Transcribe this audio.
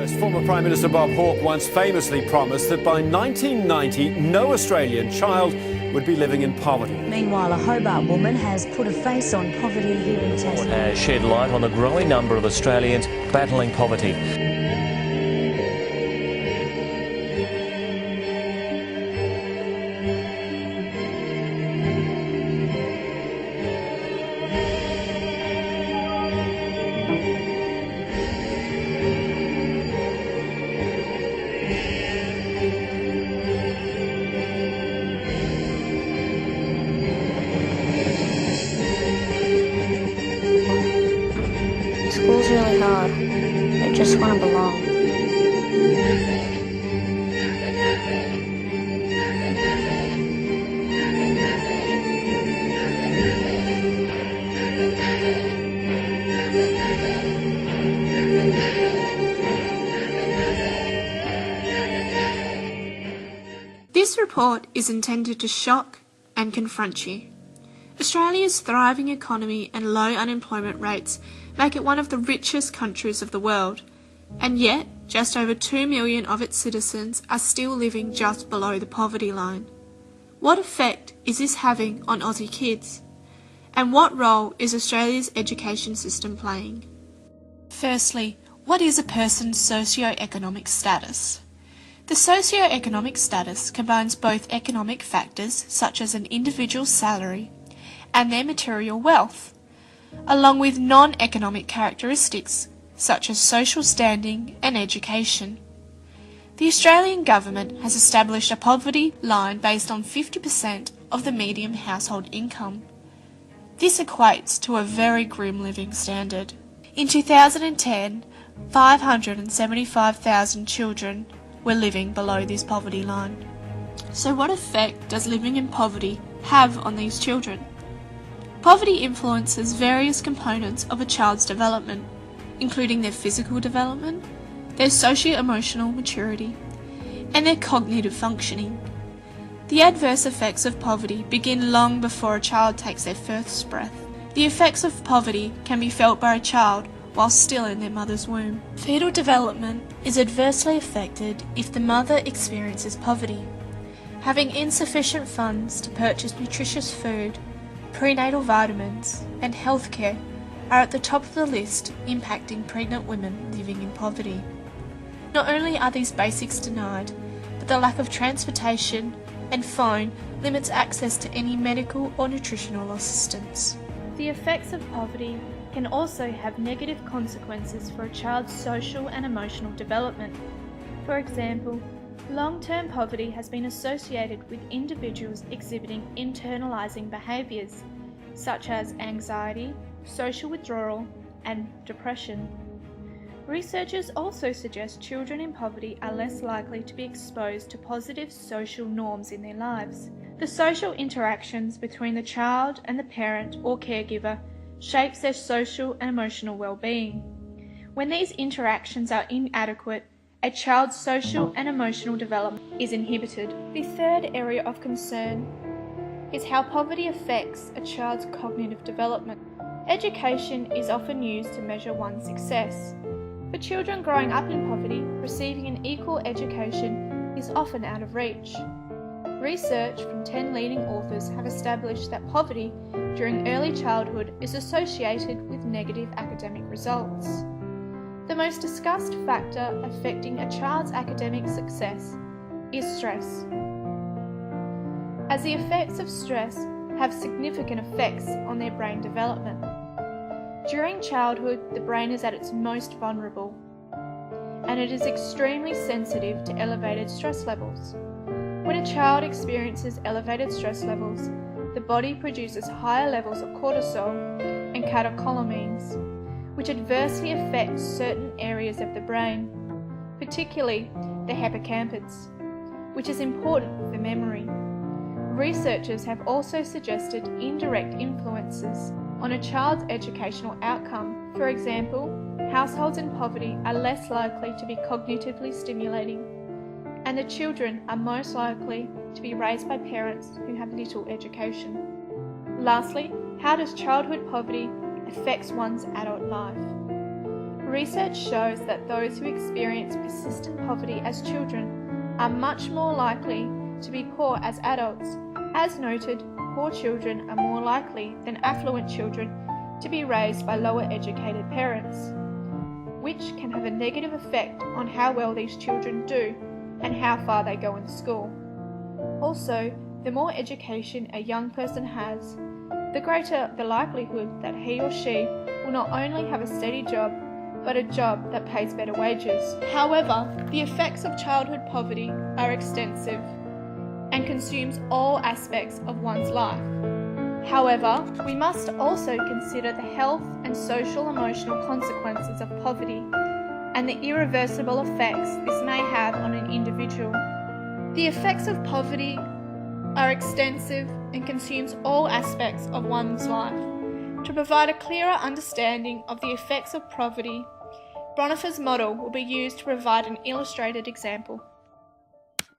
Yes, former Prime Minister Bob Hawke once famously promised that by 1990, no Australian child would be living in poverty. Meanwhile, a Hobart woman has put a face on poverty here in Tasmania. Has shed light on the growing number of Australians battling poverty. School's really hard. I just want to belong. This report is intended to shock and confront you. Australia's thriving economy and low unemployment rates make it one of the richest countries of the world, and yet just over 2 million of its citizens are still living just below the poverty line. What effect is this having on Aussie kids? And what role is Australia's education system playing? Firstly, what is a person's socio-economic status? The socio-economic status combines both economic factors such as an individual's salary and their material wealth, along with non-economic characteristics such as social standing and education. The Australian government has established a poverty line based on 50% of the median household income. This equates to a very grim living standard. In 2010, 575,000 children were living below this poverty line. So what effect does living in poverty have on these children? Poverty influences various components of a child's development, including their physical development, their socio-emotional maturity, and their cognitive functioning. The adverse effects of poverty begin long before a child takes their first breath. The effects of poverty can be felt by a child while still in their mother's womb. Fetal development is adversely affected if the mother experiences poverty. Having insufficient funds to purchase nutritious food, prenatal vitamins, and healthcare are at the top of the list impacting pregnant women living in poverty. Not only are these basics denied, but the lack of transportation and phone limits access to any medical or nutritional assistance. The effects of poverty can also have negative consequences for a child's social and emotional development. For example, long-term poverty has been associated with individuals exhibiting internalizing behaviours such as anxiety, social withdrawal, and depression. Researchers also suggest children in poverty are less likely to be exposed to positive social norms in their lives. The social interactions between the child and the parent or caregiver shapes their social and emotional well-being. When these interactions are inadequate, a child's social and emotional development is inhibited. The third area of concern is how poverty affects a child's cognitive development. Education is often used to measure one's success. For children growing up in poverty, receiving an equal education is often out of reach. Research from 10 leading authors have established that poverty during early childhood is associated with negative academic results. The most discussed factor affecting a child's academic success is stress, as the effects of stress have significant effects on their brain development. During childhood, the brain is at its most vulnerable, and it is extremely sensitive to elevated stress levels. When a child experiences elevated stress levels, the body produces higher levels of cortisol and catecholamines, which adversely affects certain areas of the brain, particularly the hippocampus, which is important for memory. Researchers have also suggested indirect influences on a child's educational outcome. For example, households in poverty are less likely to be cognitively stimulating, and the children are most likely to be raised by parents who have little education. Lastly, how does childhood poverty affect one's adult life? Research shows that those who experience persistent poverty as children are much more likely to be poor as adults. As noted, poor children are more likely than affluent children to be raised by lower educated parents, which can have a negative effect on how well these children do and how far they go in school. Also, the more education a young person has, the greater the likelihood that he or she will not only have a steady job, but a job that pays better wages. However, the effects of childhood poverty are extensive and consumes all aspects of one's life. However, we must also consider the health and social-emotional consequences of poverty and the irreversible effects this may have on an individual. The effects of poverty are extensive and consumes all aspects of one's life. To provide a clearer understanding of the effects of poverty, Bonifa's model will be used to provide an illustrated example.